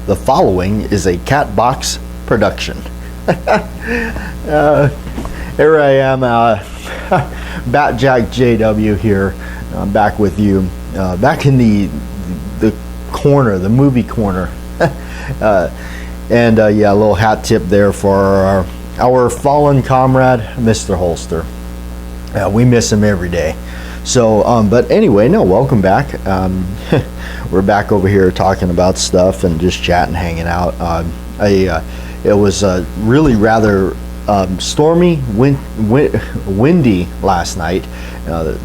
The following is a Catbox production. Here I am, Batjack JW here, back with you, back in the corner, the movie corner. And yeah, a little hat tip there for our fallen comrade, Mr. Holster. We miss him every day. So, but anyway, no, welcome back. We're back over here talking about stuff and just chatting, hanging out. It was really rather stormy, windy last night. The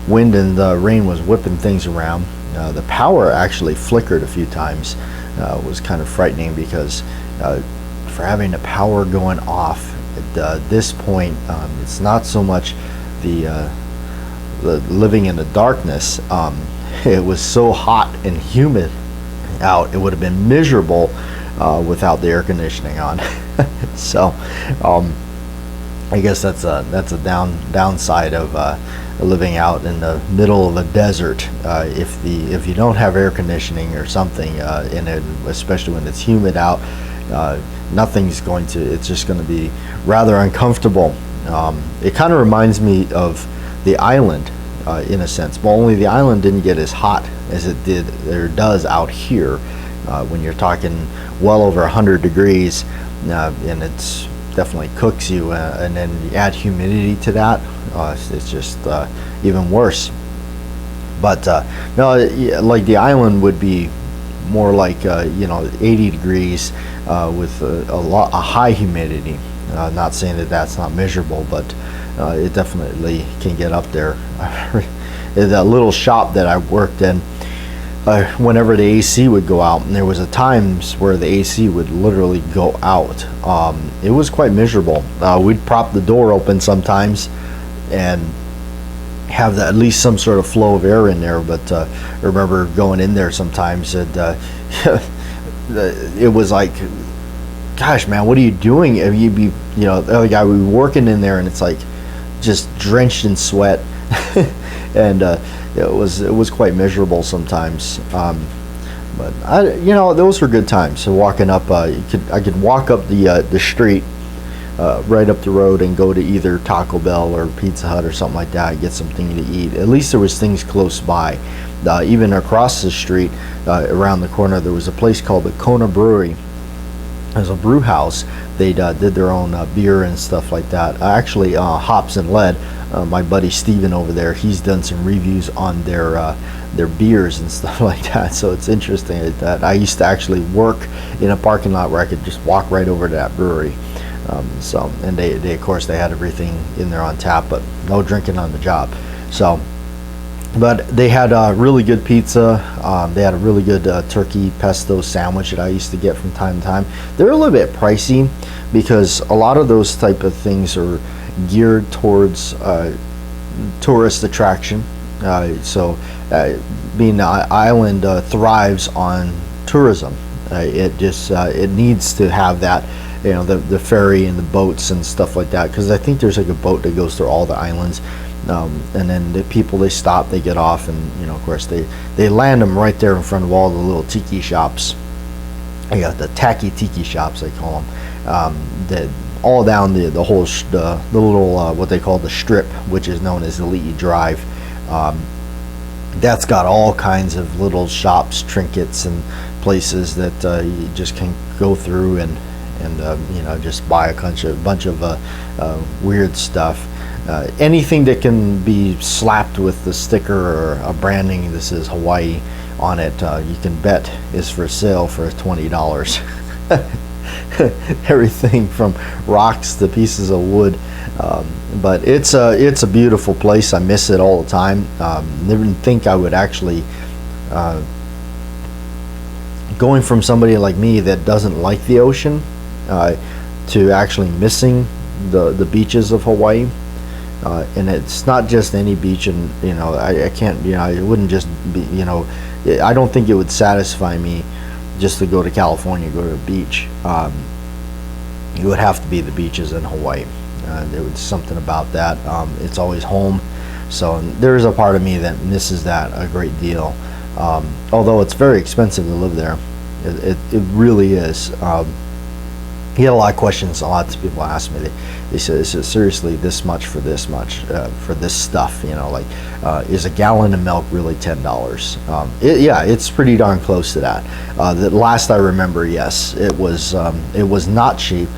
wind and the rain was whipping things around. The power actually flickered a few times. It was kind of frightening because for having the power going off at this point, it's not so much the living in the darkness. It was so hot and humid out, it would have been miserable without the air conditioning on. So I guess that's a downside of living out in the middle of a desert. If you don't have air conditioning or something, especially when it's humid out, it's just going to be rather uncomfortable. It kind of reminds me of the island in a sense, but only the island didn't get as hot as it does out here when you're talking well over 100 degrees, and it's definitely cooks you, and then you add humidity to that, it's just even worse. But no, like the island would be more like 80 degrees with a high humidity. Not saying that that's not miserable, but it definitely can get up there. That little shop that I worked in, whenever the AC would go out, and there was a times where the AC would literally go out, it was quite miserable. We'd prop the door open sometimes and have at least some sort of flow of air in there, but I remember going in there sometimes and it was like, gosh man, what are you doing? The other guy would be working in there and it's like just drenched in sweat. And it was quite miserable sometimes, but those were good times. So walking up, I could walk up the street, right up the road, and go to either Taco Bell or Pizza Hut or something like that, get something to eat. At least there was things close by. Even across the street, around the corner, there was a place called the Kona Brewery. There's a brew house. They did their own beer and stuff like that. Actually, Hops and Lead. My buddy Steven over there, he's done some reviews on their beers and stuff like that. So it's interesting that I used to actually work in a parking lot where I could just walk right over to that brewery. And they of course they had everything in there on tap, but no drinking on the job. So, but they had really good pizza. They had a really good turkey pesto sandwich that I used to get from time to time. They're a little bit pricey because a lot of those type of things are geared towards tourist attraction. Being an island thrives on tourism. It needs to have that, the ferry and the boats and stuff like that, because I think there's like a boat that goes through all the islands. And then the people, they stop, they get off, and of course they land them right there in front of all the little tiki shops. I got the tacky tiki shops, they call them. All down the little what they call the strip, which is known as Elite Drive. That's got all kinds of little shops, trinkets, and places that you just can go through and just buy a bunch of weird stuff. Anything that can be slapped with the sticker or a branding "This is Hawaii" on it, you can bet is for sale for $20. Everything from rocks to pieces of wood, but it's a beautiful place. I miss it all the time. Never think I would actually, going from somebody like me that doesn't like the ocean, to actually missing the beaches of Hawaii. And it's not just any beach, and I can't, it wouldn't just be, I don't think it would satisfy me just to go to California, go to the beach. It would have to be the beaches in Hawaii. There was something about that. It's always home, so there is a part of me that misses that a great deal. Although it's very expensive to live there. It really is. He had a lot of questions. Lots of people asked me. They said, "Is it seriously this much for this much for this stuff? You know, like, is a gallon of milk really $10?" Yeah, it's pretty darn close to that. The last I remember, yes, it was not cheap.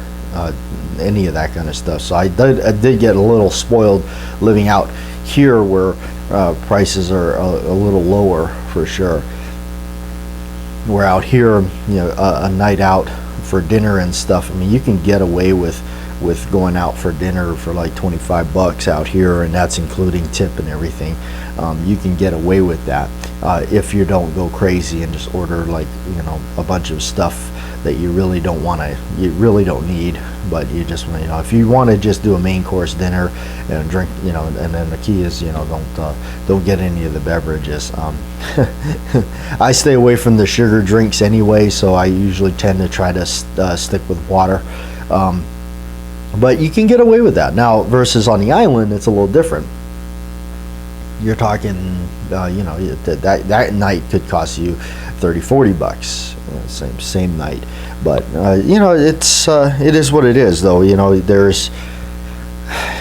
Any of that kind of stuff. So I did get a little spoiled living out here, where prices are a little lower for sure. We're out here, you know, a night out for dinner and stuff. I mean, you can get away with going out for dinner for like $25 out here, and that's including tip and everything. You can get away with that if you don't go crazy and just order, like, you know, a bunch of stuff that you really don't need, but you just, you know, if you want to just do a main course dinner and drink, you know, and then the key is, you know, don't get any of the beverages. I stay away from the sugar drinks anyway, so I usually tend to try to stick with water. But you can get away with that now, versus on the island, it's a little different. You're talking, you know, that night could cost you $30-40, same night. But you know, it is what it is, though. You know,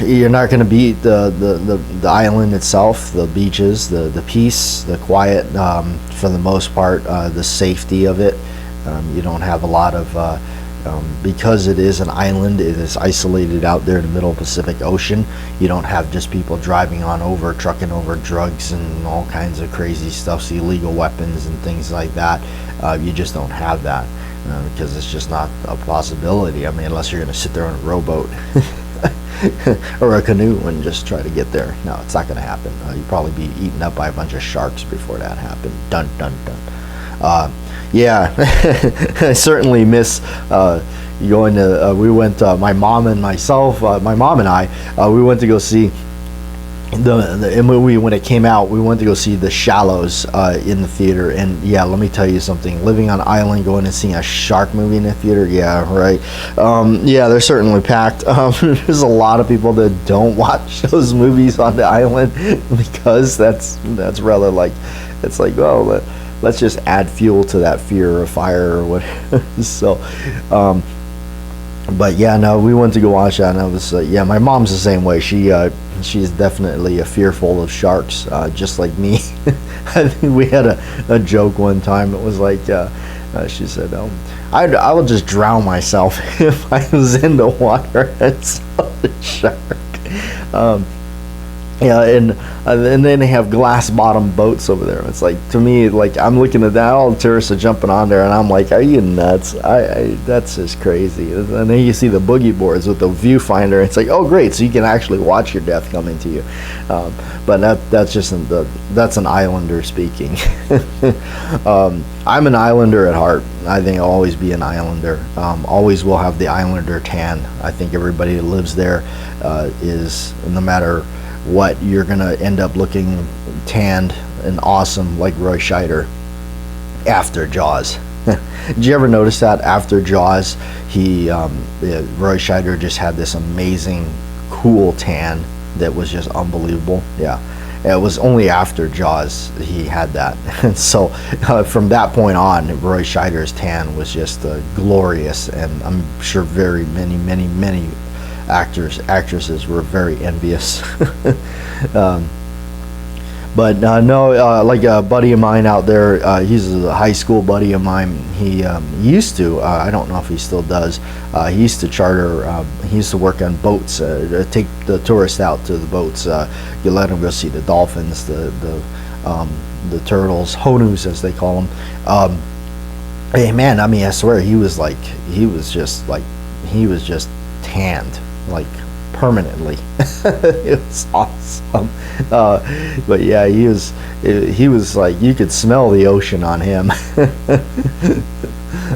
you're not going to beat the island itself, the beaches, the peace, the quiet, for the most part, the safety of it. You don't have a lot of because it is an island, it is isolated out there in the middle of the Pacific Ocean. You don't have just people driving on over, trucking over drugs and all kinds of crazy stuff, illegal weapons and things like that. You just don't have that because it's just not a possibility. I mean, unless you're going to sit there on a rowboat or a canoe and just try to get there. No, it's not going to happen. You'd probably be eaten up by a bunch of sharks before that happened. Dun, dun, dun. Yeah, I certainly miss going to, we went, my mom and myself, my mom and I, we went to go see the movie when it came out. We went to go see The Shallows in the theater, and yeah, let me tell you something, living on an island, going and seeing a shark movie in the theater, yeah, right. Yeah, they're certainly packed. There's a lot of people that don't watch those movies on the island because that's rather like, it's like, well, let's just add fuel to that fear of fire or whatever. So, but yeah, no, we went to go watch that, and I was, yeah, my mom's the same way. She's definitely fearful of sharks, just like me. I think we had a joke one time. It was like, she said, I will just drown myself if I was in the water and saw the shark. Yeah, and then they have glass bottom boats over there. It's like, to me, like, I'm looking at that, all the tourists are jumping on there, and I'm like, are you nuts? That's just crazy. And then you see the boogie boards with the viewfinder. It's like, oh great, so you can actually watch your death coming to you. But that's just that's an islander speaking. I'm an islander at heart. I think I'll always be an islander. Always will have the islander tan. I think everybody that lives there is, no matter what, you're gonna end up looking tanned and awesome like Roy Scheider after Jaws. Did you ever notice that after Jaws, Roy Scheider just had this amazing cool tan that was just unbelievable? Yeah, it was only after Jaws he had that. And so from that point on, Roy Scheider's tan was just glorious, and I'm sure very many actresses were very envious. But no, like a buddy of mine out there, he's a high school buddy of mine. He used to, I don't know if he still does, he used to charter, he used to work on boats, take the tourists out to the boats. You let them go see the dolphins, the turtles, honus as they call them. Hey man, I mean, I swear he was just tanned, like permanently. It was awesome. But yeah, he was like, you could smell the ocean on him.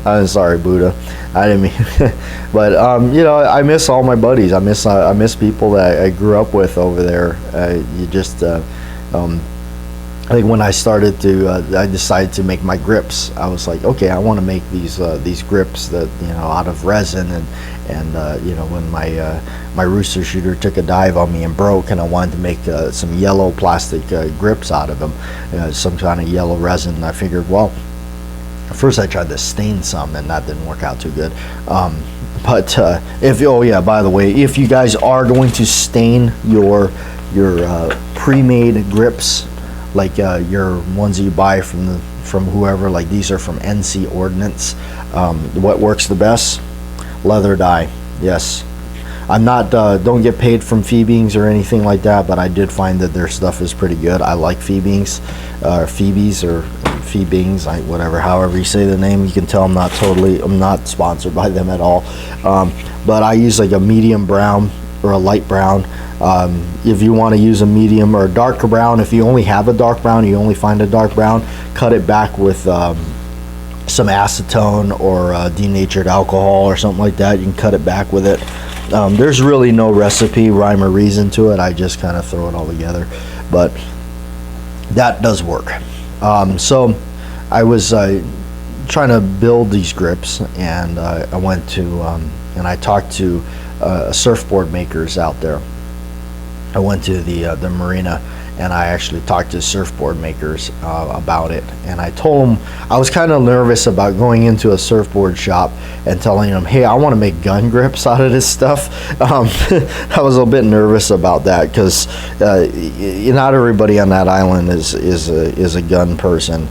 I'm sorry, Buddha, I didn't mean but you know, I miss all my buddies. I miss people that I grew up with over there. You just I think when I started to, I decided to make my grips. I was like, okay, I want to make these grips that, you know, out of resin, and you know, when my rooster shooter took a dive on me and broke, and I wanted to make some yellow plastic grips out of them, some kind of yellow resin. And I figured, well, First I tried to stain some, and that didn't work out too good. But if, oh yeah, by the way, if you guys are going to stain your pre-made grips, like your ones that you buy from whoever, like these are from NC Ordnance, what works the best? Leather dye. Yes. I'm not, don't get paid from Phoebes or anything like that, but I did find that their stuff is pretty good. I like Phoebes, or Phoebes, whatever, however you say the name. You can tell I'm not sponsored by them at all. But I use like a medium brown or a light brown. If you want to use a medium or a darker brown, if you only have a dark brown, you only find a dark brown, cut it back with some acetone or denatured alcohol or something like that. You can cut it back with it. There's really no recipe, rhyme or reason to it. I just kind of throw it all together, but that does work. So I was trying to build these grips, and I went to and I talked to surfboard makers out there. I went to the marina, and I actually talked to surfboard makers about it, and I told them I was kind of nervous about going into a surfboard shop and telling them, hey, I want to make gun grips out of this stuff. I was a bit nervous about that because not everybody on that island is a gun person.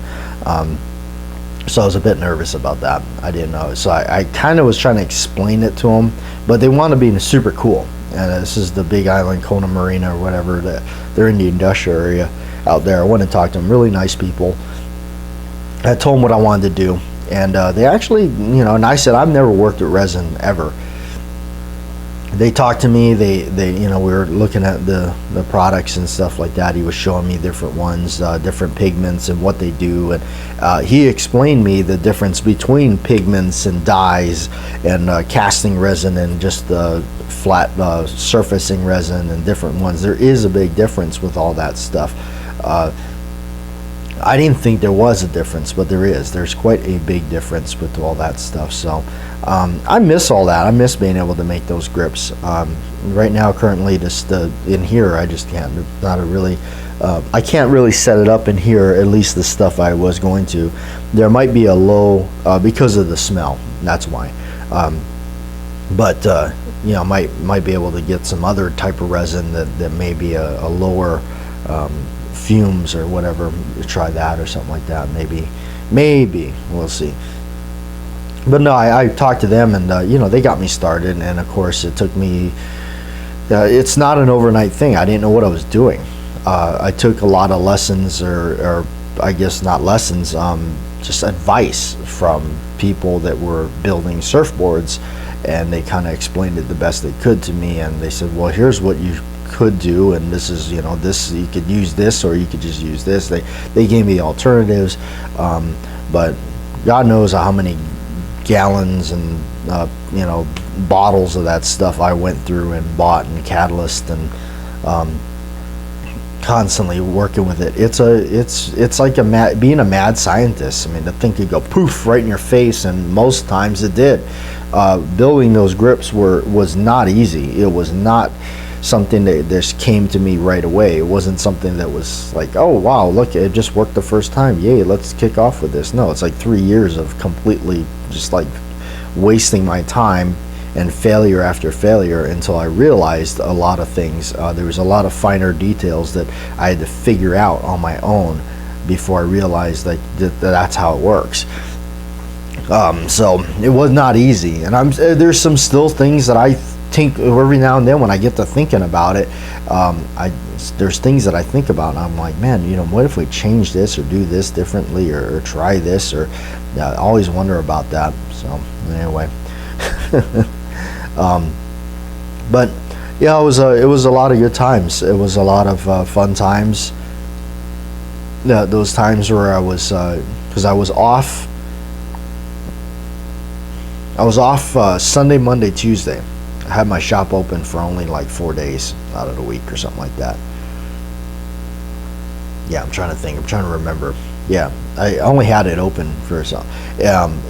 So I was a bit nervous about that. I didn't know. So I kind of was trying to explain it to them, but they want to be super cool. And this is the Big Island, Kona Marina or whatever. They're in the industrial area out there. I went and talked to them, really nice people. I told them what I wanted to do. And they actually, and I said, I've never worked with resin ever. They talked to me, they we were looking at the products and stuff like that. He was showing me different ones, different pigments and what they do, and he explained me the difference between pigments and dyes and casting resin and just flat surfacing resin and different ones. There is a big difference with all that stuff. I didn't think there was a difference, but there is. There's quite a big difference with all that stuff. So I miss all that. I miss being able to make those grips. Right now, currently, just in here, I just can't. I can't really set it up in here. At least the stuff I was going to. There might be a low because of the smell. That's why. But might be able to get some other type of resin that may be a lower fumes or whatever. Try that or something like that. Maybe we'll see. But no, I talked to them, and they got me started, and of course it took me. It's not an overnight thing. I didn't know what I was doing. I took a lot of lessons, or I guess not lessons, just advice from people that were building surfboards, and they kind of explained it the best they could to me. And they said, well, here's what you could do, and this is this, you could use this, or you could just use this. They gave me the alternatives, but God knows how many gallons and bottles of that stuff I went through and bought, and catalyst, and constantly working with it. It's like being a mad scientist. I mean, the thing could go poof right in your face, and most times it did. Building those grips was not easy. It was not something that just came to me right away. It wasn't something that was like, oh wow, look, it just worked the first time, yay, let's kick off with this. No, it's like 3 years of completely just like wasting my time and failure after failure until I realized a lot of things. There was a lot of finer details that I had to figure out on my own before I realized that's how it works. So it was not easy, and there's some still things that I think every now and then when I get to thinking about it, there's things that I think about, and I'm like, man, what if we change this or do this differently, or try this, or I always wonder about that. So anyway, but yeah, it was a lot of good times. It was a lot of fun times. Those times where I was because I was off Sunday, Monday, Tuesday. I had my shop open for only like 4 days out of the week or something like that. Yeah, I'm trying to think. I'm trying to remember. Yeah, I only had it open for some.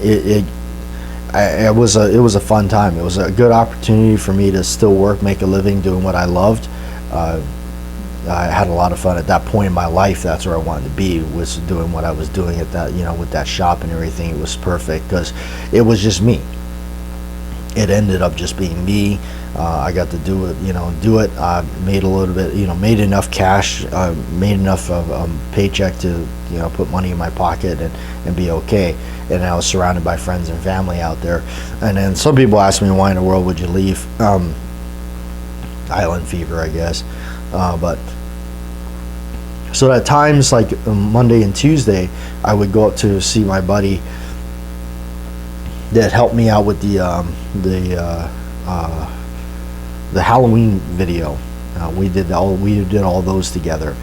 It was a fun time. It was a good opportunity for me to still work, make a living doing what I loved. I had a lot of fun at that point in my life. That's where I wanted to be, was doing what I was doing at that, with that shop and everything. It was perfect because it was just me. It ended up just being me. I got to do it, made a little bit, made enough cash, made enough of paycheck to, put money in my pocket and be okay. And I was surrounded by friends and family out there. And then some people ask me, why in the world would you leave? Island fever, I guess. But so at times, like Monday and Tuesday, I would go up to see my buddy that helped me out with the Halloween video. We did all those together.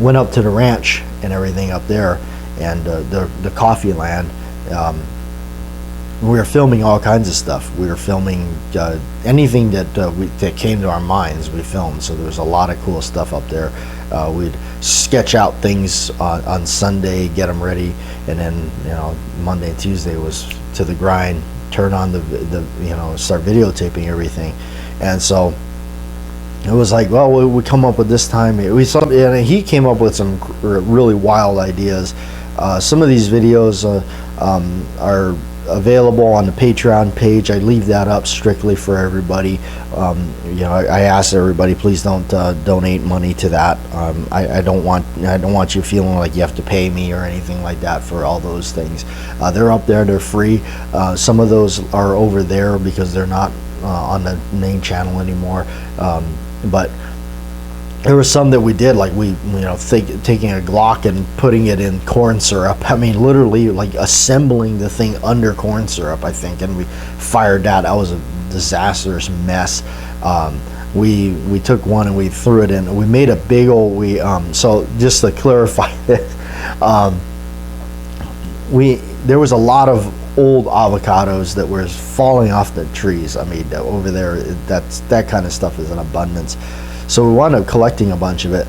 Went up to the ranch and everything up there, and the coffee land. We were filming all kinds of stuff. We were filming anything that came to our minds. We filmed. So there was a lot of cool stuff up there. We'd sketch out things on Sunday, get them ready, and then Monday and Tuesday was to the grind. Turn on start videotaping everything. And so it was like, well, we come up with this time. And he came up with some really wild ideas. Some of these videos are available on the Patreon page. I leave that up strictly for everybody. I ask everybody, please don't donate money to that. I don't want you feeling like you have to pay me or anything like that for all those things. They're up there. They're free. Some of those are over there because they're not on the main channel anymore. But there were some that we did, like taking a Glock and putting it in corn syrup. I mean, literally like assembling the thing under corn syrup, I think, and we fired that. That was a disastrous mess. We took one and we threw it in. We made a big old so just to clarify this, there was a lot of old avocados that were falling off the trees. I mean, over there, that kind of stuff is in abundance. So we wound up collecting a bunch of it,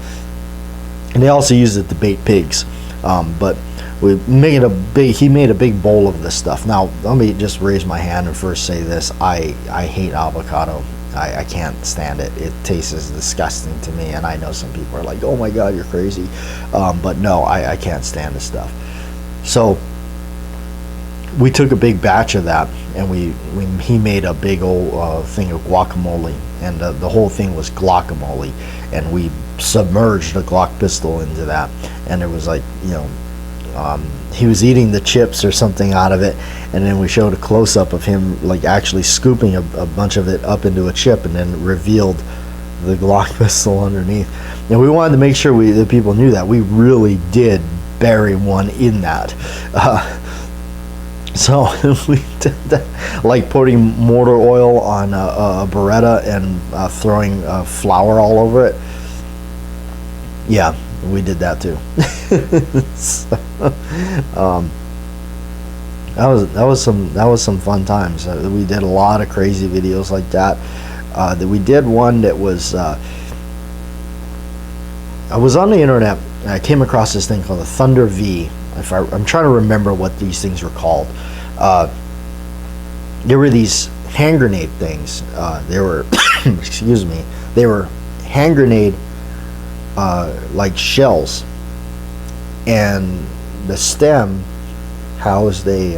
and they also used it to bait pigs. But he made a big bowl of this stuff. Now, let me just raise my hand and first say this: I hate avocado. I can't stand it. It tastes disgusting to me, and I know some people are like, "Oh my God, you're crazy," but no, I can't stand this stuff. So we took a big batch of that, and he made a big old thing of guacamole, and the whole thing was guacamole, and we submerged a Glock pistol into that, and it was like, he was eating the chips or something out of it, and then we showed a close-up of him like actually scooping a bunch of it up into a chip, and then revealed the Glock pistol underneath. And we wanted to make sure that people knew that we really did bury one in that. So we did that, like putting motor oil on a Beretta and throwing flour all over it. Yeah, we did that too. So, that was some fun times. We did a lot of crazy videos like that. We did one that was I was on the internet and I came across this thing called the Thunder V. I'm trying to remember what these things were called. There were these hand grenade things. They were, excuse me, they were hand grenade like shells, and the stem housed a.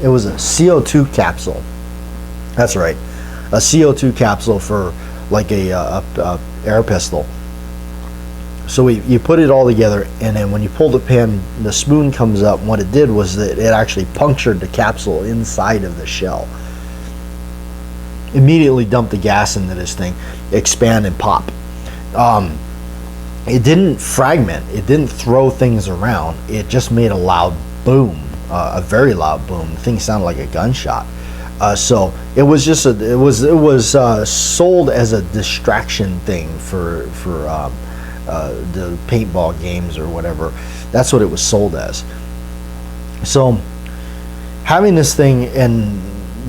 It was a CO2 capsule. That's right, a CO2 capsule for like a air pistol. So you put it all together, and then when you pull the pin, the spoon comes up. And what it did was that it actually punctured the capsule inside of the shell. Immediately dumped the gas into this thing, expand and pop. It didn't fragment. It didn't throw things around. It just made a loud boom, a very loud boom. The thing sounded like a gunshot. So it was just it was sold as a distraction thing for the paintball games or whatever. That's what it was sold as. So having this thing, and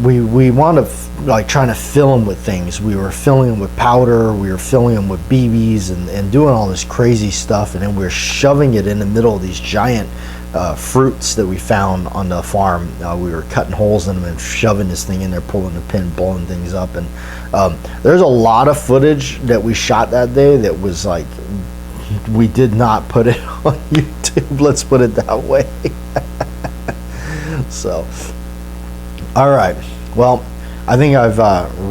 we wound up like trying to fill them with things. We were filling them with powder, we were filling them with BBs, and doing all this crazy stuff, and then we were shoving it in the middle of these giant fruits that we found on the farm. We were cutting holes in them and shoving this thing in there, pulling the pin, blowing things up. And there's a lot of footage that we shot that day that was like, we did not put it on YouTube, let's put it that way. So, all right, well, I think I've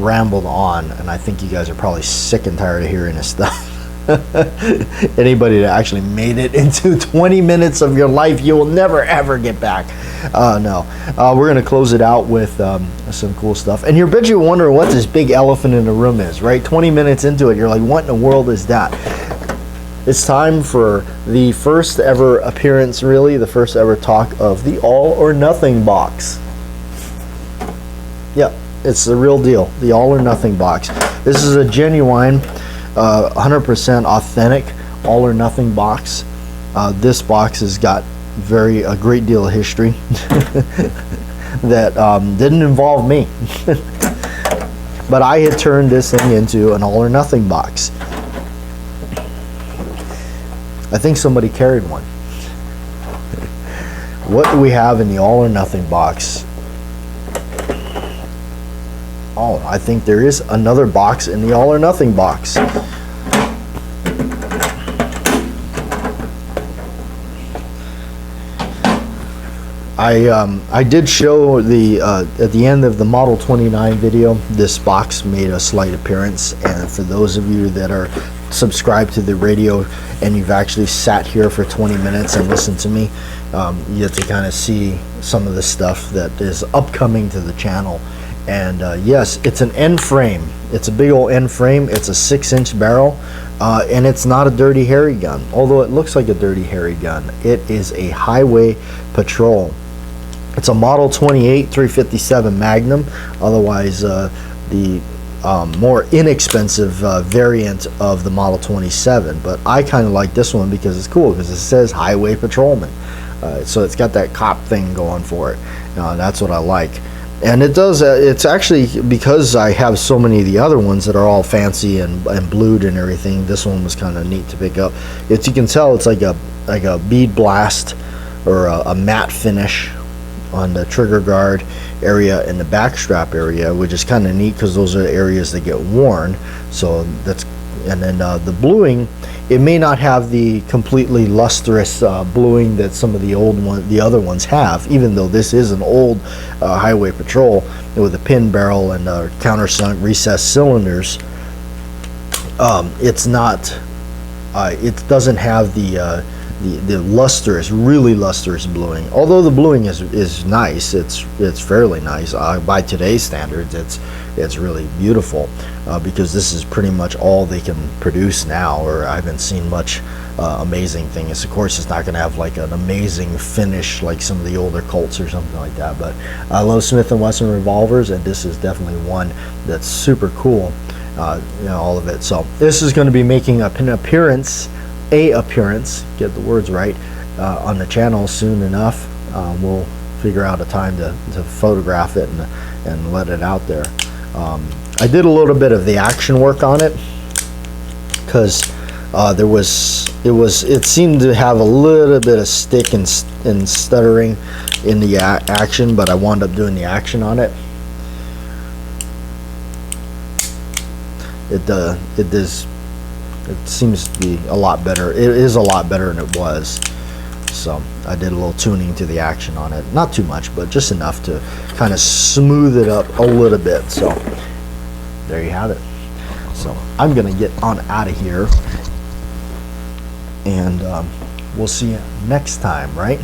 rambled on, and I think you guys are probably sick and tired of hearing this stuff. Anybody that actually made it into 20 minutes of your life, you will never ever get back. No, we're gonna close it out with some cool stuff. And you're bet you wondering what this big elephant in the room is, right? 20 minutes into it, you're like, what in the world is that? It's time for the first ever appearance, really, the first ever talk of the All or Nothing box. Yeah, it's the real deal, the All or Nothing box. This is a genuine, 100% authentic All or Nothing box. This box has got a great deal of history that didn't involve me. But I had turned this thing into an All or Nothing box. I think somebody carried one. What do we have in the All or Nothing box? Oh, I think there is another box in the All or Nothing box. I did show the at the end of the Model 29 video, this box made a slight appearance, and for those of you that are subscribed to the radio and you've actually sat here for 20 minutes and listened to me, you get to kind of see some of the stuff that is upcoming to the channel. And yes, it's an end frame. It's a big old end frame. It's a 6-inch barrel, and it's not a Dirty Harry gun, although it looks like a Dirty Harry gun. It is a Highway Patrol. It's a Model 28 357 Magnum, otherwise the more inexpensive variant of the Model 27. But I kind of like this one because it's cool, because it says Highway Patrolman. So it's got that cop thing going for it. That's what I like. And it does, it's actually, because I have so many of the other ones that are all fancy and blued and everything, this one was kind of neat to pick up. You can tell it's like a bead blast or a matte finish on the trigger guard area and the back strap area, which is kind of neat because those are the areas that get worn. So that's, and then the bluing, it may not have the completely lustrous bluing that some of the other ones have, even though this is an old Highway Patrol with a pin barrel and countersunk recessed cylinders. It's not, it doesn't have the lustrous, really lustrous bluing. Although the bluing is nice, it's fairly nice by today's standards. It's really beautiful because this is pretty much all they can produce now, or I haven't seen much amazing things. Of course, it's not going to have like an amazing finish like some of the older Colts or something like that. But I love Smith & Wesson revolvers, and this is definitely one that's super cool. All of it. So this is going to be making an appearance, get the words right, on the channel soon enough. We'll figure out a time to photograph it and let it out there. I did a little bit of the action work on it because it seemed to have a little bit of stick and stuttering in the action, but I wound up doing the action on it. It seems to be a lot better. It is a lot better than it was. So I did a little tuning to the action on it. Not too much, but just enough to kind of smooth it up a little bit. So there you have it. So I'm going to get on out of here. And we'll see you next time, right?